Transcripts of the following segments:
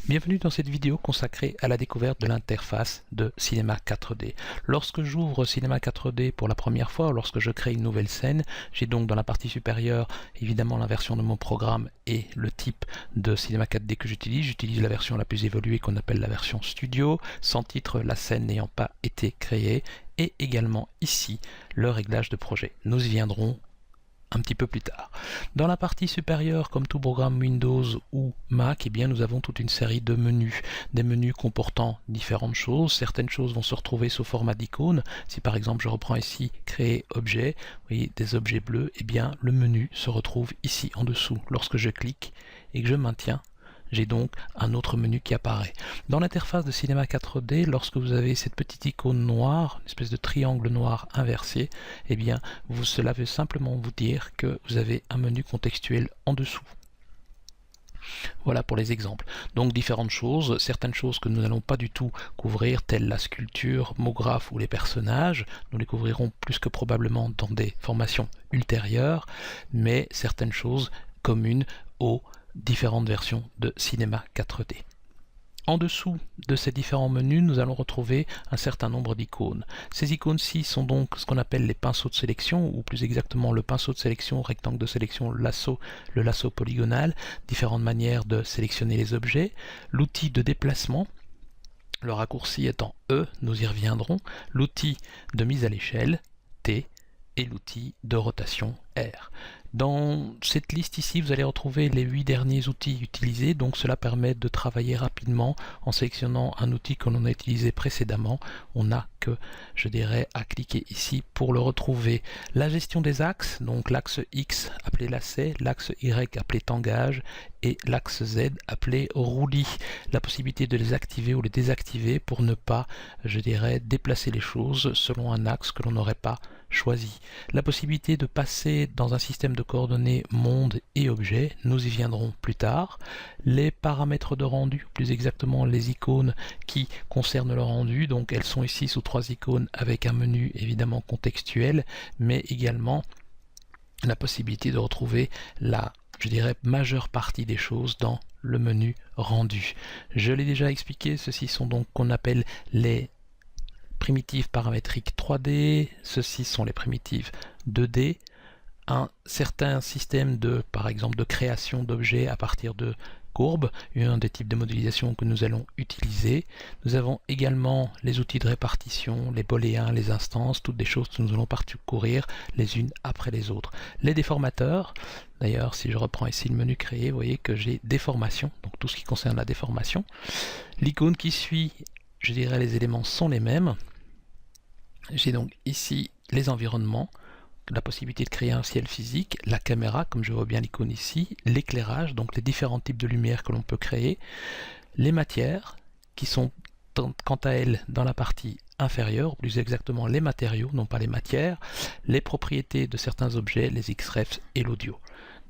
Bienvenue dans cette vidéo consacrée à la découverte de l'interface de Cinema 4D. Lorsque j'ouvre Cinema 4D pour la première fois, ou lorsque je crée une nouvelle scène, j'ai donc dans la partie supérieure évidemment la version de mon programme et le type de Cinema 4D que j'utilise. J'utilise la version la plus évoluée qu'on appelle la version Studio, sans titre, la scène n'ayant pas été créée, et également ici le réglage de projet. Nous y viendrons un petit peu plus tard. Dans la partie supérieure, comme tout programme Windows ou Mac, eh bien, nous avons toute une série de menus, des menus comportant différentes choses. Certaines choses vont se retrouver sous format d'icônes. Si par exemple je reprends ici créer objet, vous voyez des objets bleus, eh bien le menu se retrouve ici en dessous. Lorsque je clique et que je maintiens, j'ai donc un autre menu qui apparaît. Dans l'interface de Cinema 4D, lorsque vous avez cette petite icône noire, une espèce de triangle noir inversé, eh bien, cela veut simplement vous dire que vous avez un menu contextuel en dessous. Voilà pour les exemples. Donc différentes choses, certaines choses que nous n'allons pas du tout couvrir, telles la sculpture, mot-graphe ou les personnages, nous les couvrirons plus que probablement dans des formations ultérieures, mais certaines choses communes aux différentes versions de Cinema 4D. En dessous de ces différents menus, nous allons retrouver un certain nombre d'icônes. Ces icônes-ci sont donc ce qu'on appelle les pinceaux de sélection, ou plus exactement le pinceau de sélection, rectangle de sélection, le lasso polygonal, différentes manières de sélectionner les objets, l'outil de déplacement, le raccourci étant E, nous y reviendrons, l'outil de mise à l'échelle, T, et l'outil de rotation R. Dans cette liste ici, vous allez retrouver les 8 derniers outils utilisés, donc cela permet de travailler rapidement en sélectionnant un outil que l'on a utilisé précédemment. On n'a que, je dirais, à cliquer ici pour le retrouver. La gestion des axes, donc l'axe X appelé lacet, l'axe Y appelé tangage et l'axe Z appelé roulis. La possibilité de les activer ou les désactiver pour ne pas, je dirais, déplacer les choses selon un axe que l'on n'aurait pas choisi. La possibilité de passer dans un système de coordonnées monde et objet, nous y viendrons plus tard. Les paramètres de rendu, plus exactement les icônes qui concernent le rendu, donc elles sont ici sous 3 icônes avec un menu évidemment contextuel, mais également la possibilité de retrouver la, je dirais, majeure partie des choses dans le menu rendu. Je l'ai déjà expliqué, ceux-ci sont donc qu'on appelle les primitives paramétriques 3D, ceux-ci sont les primitives 2D, un certain système de, par exemple, de création d'objets à partir de courbes, un des types de modélisation que nous allons utiliser. Nous avons également les outils de répartition, les booléens, les instances, toutes des choses que nous allons parcourir les unes après les autres. Les déformateurs, d'ailleurs si je reprends ici le menu créé, vous voyez que j'ai déformation, donc tout ce qui concerne la déformation. L'icône qui suit, je dirais les éléments sont les mêmes. J'ai donc ici les environnements, la possibilité de créer un ciel physique, la caméra, comme je vois bien l'icône ici, l'éclairage, donc les différents types de lumière que l'on peut créer, les matières, qui sont quant à elles dans la partie inférieure, plus exactement les matériaux, non pas les matières, les propriétés de certains objets, les XREF et l'audio.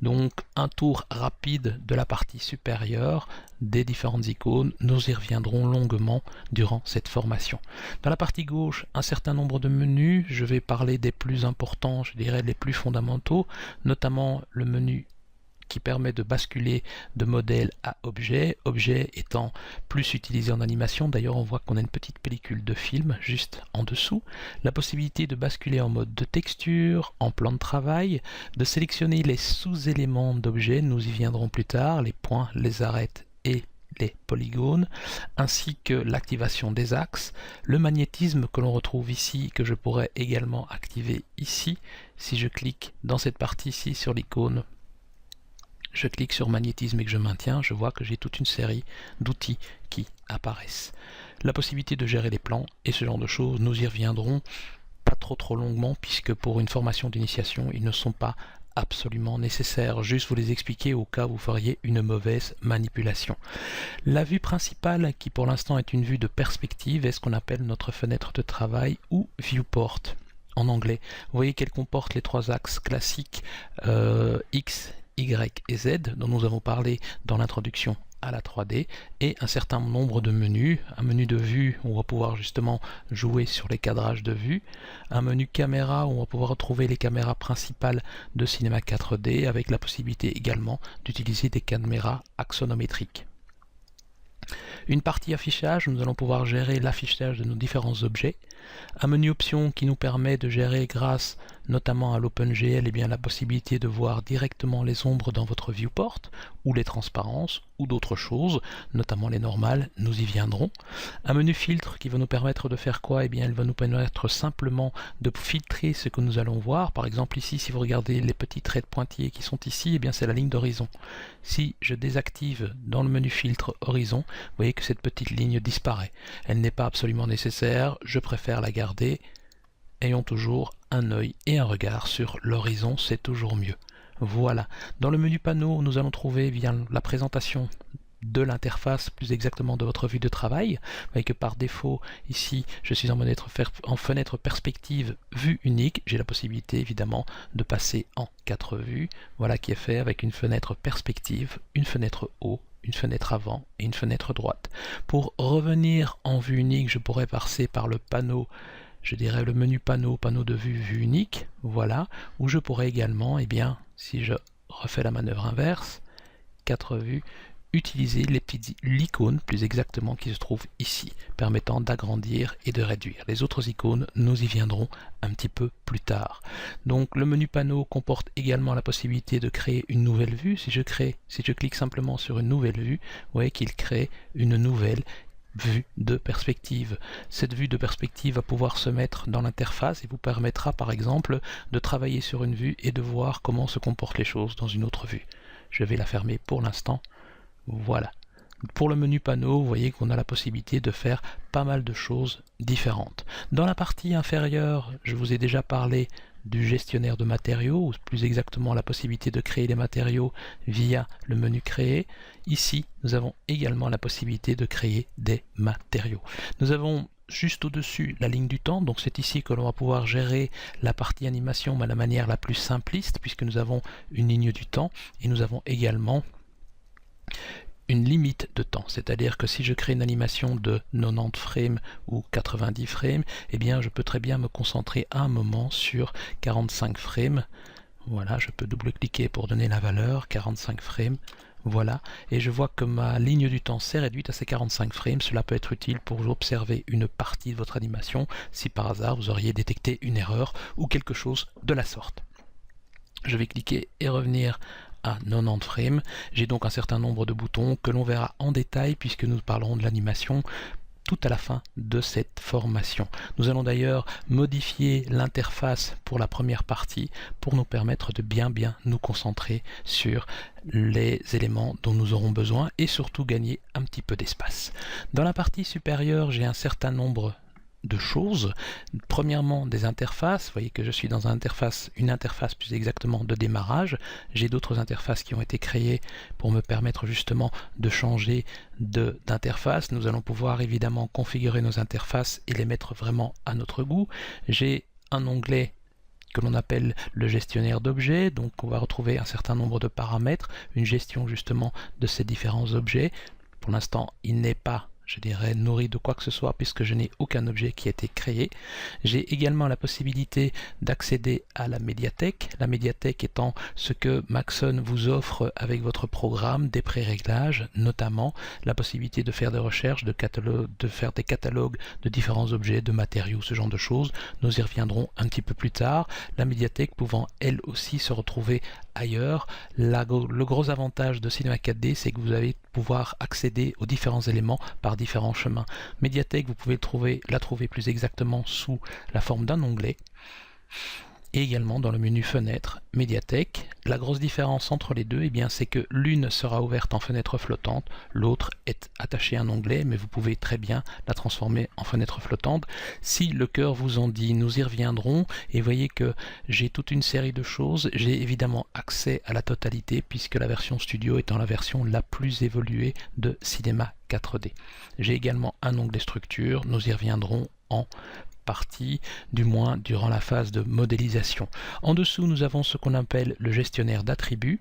Donc un tour rapide de la partie supérieure des différentes icônes, nous y reviendrons longuement durant cette formation. Dans la partie gauche, un certain nombre de menus, je vais parler des plus importants, je dirais les plus fondamentaux, notamment le menu qui permet de basculer de modèle à objet, objet étant plus utilisé en animation. D'ailleurs on voit qu'on a une petite pellicule de film juste en dessous, la possibilité de basculer en mode de texture, en plan de travail, de sélectionner les sous-éléments d'objet, nous y viendrons plus tard, les points, les arêtes et les polygones, ainsi que l'activation des axes, le magnétisme que l'on retrouve ici, que je pourrais également activer ici, si je clique dans cette partie ici sur l'icône, je clique sur magnétisme et que je maintiens, je vois que j'ai toute une série d'outils qui apparaissent. La possibilité de gérer les plans et ce genre de choses, nous y reviendrons pas trop longuement puisque pour une formation d'initiation, ils ne sont pas absolument nécessaires. Juste vous les expliquer au cas où vous feriez une mauvaise manipulation. La vue principale, qui pour l'instant est une vue de perspective, est ce qu'on appelle notre fenêtre de travail ou viewport en anglais. Vous voyez qu'elle comporte les 3 axes classiques X, Y et Z dont nous avons parlé dans l'introduction à la 3D et un certain nombre de menus, un menu de vue où on va pouvoir justement jouer sur les cadrages de vue, un menu caméra où on va pouvoir retrouver les caméras principales de Cinema 4D avec la possibilité également d'utiliser des caméras axonométriques. Une partie affichage, nous allons pouvoir gérer l'affichage de nos différents objets. Un menu options qui nous permet de gérer grâce notamment à l'OpenGL eh bien, la possibilité de voir directement les ombres dans votre viewport ou les transparences ou d'autres choses, notamment les normales, nous y viendrons. Un menu filtre qui va nous permettre de faire quoi? Eh bien, il va nous permettre simplement de filtrer ce que nous allons voir. Par exemple ici, si vous regardez les petits traits de pointillés qui sont ici, eh bien c'est la ligne d'horizon. Si je désactive dans le menu filtre horizon, vous voyez que cette petite ligne disparaît. Elle n'est pas absolument nécessaire, je préfère la garder. Ayons toujours un œil et un regard sur l'horizon, c'est toujours mieux. Voilà. Dans le menu panneau, nous allons trouver bien la présentation de l'interface, plus exactement de votre vue de travail. Vous voyez que par défaut, ici, je suis en fenêtre perspective vue unique. J'ai la possibilité, évidemment, de passer en 4 vues. Voilà qui est fait avec une fenêtre perspective, une fenêtre haut, une fenêtre avant et une fenêtre droite. Pour revenir en vue unique, je pourrais passer par le panneau, je dirais le menu panneau de vue unique, voilà, où je pourrais également, eh bien, si je refais la manœuvre inverse, 4 vues, utiliser l'icône plus exactement qui se trouve ici, permettant d'agrandir et de réduire. Les autres icônes, nous y viendrons un petit peu plus tard. Donc le menu panneau comporte également la possibilité de créer une nouvelle vue. Si je clique simplement sur une nouvelle vue, vous voyez qu'il crée une nouvelle vue de perspective. Cette vue de perspective va pouvoir se mettre dans l'interface et vous permettra par exemple de travailler sur une vue et de voir comment se comportent les choses dans une autre vue. Je vais la fermer pour l'instant. Voilà. Pour le menu panneau, vous voyez qu'on a la possibilité de faire pas mal de choses différentes. Dans la partie inférieure, je vous ai déjà parlé du gestionnaire de matériaux, ou plus exactement la possibilité de créer les matériaux via le menu créer. Ici, nous avons également la possibilité de créer des matériaux. Nous avons juste au-dessus la ligne du temps, donc c'est ici que l'on va pouvoir gérer la partie animation de la manière la plus simpliste, puisque nous avons une ligne du temps, et nous avons également une limite de temps, c'est-à-dire que si je crée une animation de 90 frames ou 90 frames, eh bien je peux très bien me concentrer à un moment sur 45 frames. Voilà, je peux double-cliquer pour donner la valeur, 45 frames. Voilà, et je vois que ma ligne du temps s'est réduite à ces 45 frames. Cela peut être utile pour observer une partie de votre animation si par hasard vous auriez détecté une erreur ou quelque chose de la sorte. Je vais cliquer et revenir à 90 frames. J'ai donc un certain nombre de boutons que l'on verra en détail puisque nous parlerons de l'animation tout à la fin de cette formation. Nous allons d'ailleurs modifier l'interface pour la première partie pour nous permettre de bien nous concentrer sur les éléments dont nous aurons besoin et surtout gagner un petit peu d'espace. Dans la partie supérieure, j'ai un certain nombre de choses. Premièrement, des interfaces. Vous voyez que je suis dans une interface plus exactement de démarrage. J'ai d'autres interfaces qui ont été créées pour me permettre justement de changer d'interface. Nous allons pouvoir évidemment configurer nos interfaces et les mettre vraiment à notre goût. J'ai un onglet que l'on appelle le gestionnaire d'objets, donc on va retrouver un certain nombre de paramètres, une gestion justement de ces différents objets. Pour l'instant, il n'est pas, je dirais, nourri de quoi que ce soit puisque je n'ai aucun objet qui a été créé. J'ai également la possibilité d'accéder à la médiathèque étant ce que Maxon vous offre avec votre programme, des pré-réglages, notamment la possibilité de faire des recherches, de faire des catalogues de différents objets, de matériaux, ce genre de choses. Nous y reviendrons un petit peu plus tard. La médiathèque pouvant elle aussi se retrouver ailleurs. Le gros avantage de Cinema 4D, c'est que vous allez pouvoir accéder aux différents éléments par différents chemins. Médiathèque, vous pouvez la trouver plus exactement sous la forme d'un onglet. Et également dans le menu fenêtre médiathèque. La grosse différence entre les deux, eh bien, c'est que l'une sera ouverte en fenêtre flottante, l'autre est attachée à un onglet, mais vous pouvez très bien la transformer en fenêtre flottante. Si le cœur vous en dit, nous y reviendrons, et voyez que j'ai toute une série de choses. J'ai évidemment accès à la totalité, puisque la version studio étant la version la plus évoluée de Cinema 4D. J'ai également un onglet structure, nous y reviendrons en partie, du moins durant la phase de modélisation. En dessous, nous avons ce qu'on appelle le gestionnaire d'attributs.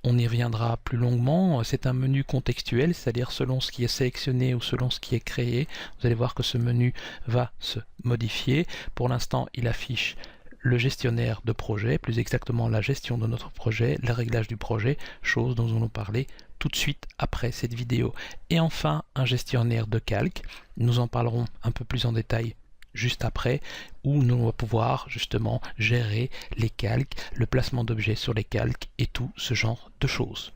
On y reviendra plus longuement. C'est un menu contextuel, c'est-à-dire selon ce qui est sélectionné ou selon ce qui est créé. Vous allez voir que ce menu va se modifier. Pour l'instant, il affiche le gestionnaire de projet, plus exactement la gestion de notre projet, le réglage du projet, chose dont nous allons parler tout de suite après cette vidéo. Et enfin, un gestionnaire de calque. Nous en parlerons un peu plus en détail juste après, où nous allons pouvoir justement gérer les calques, le placement d'objets sur les calques et tout ce genre de choses.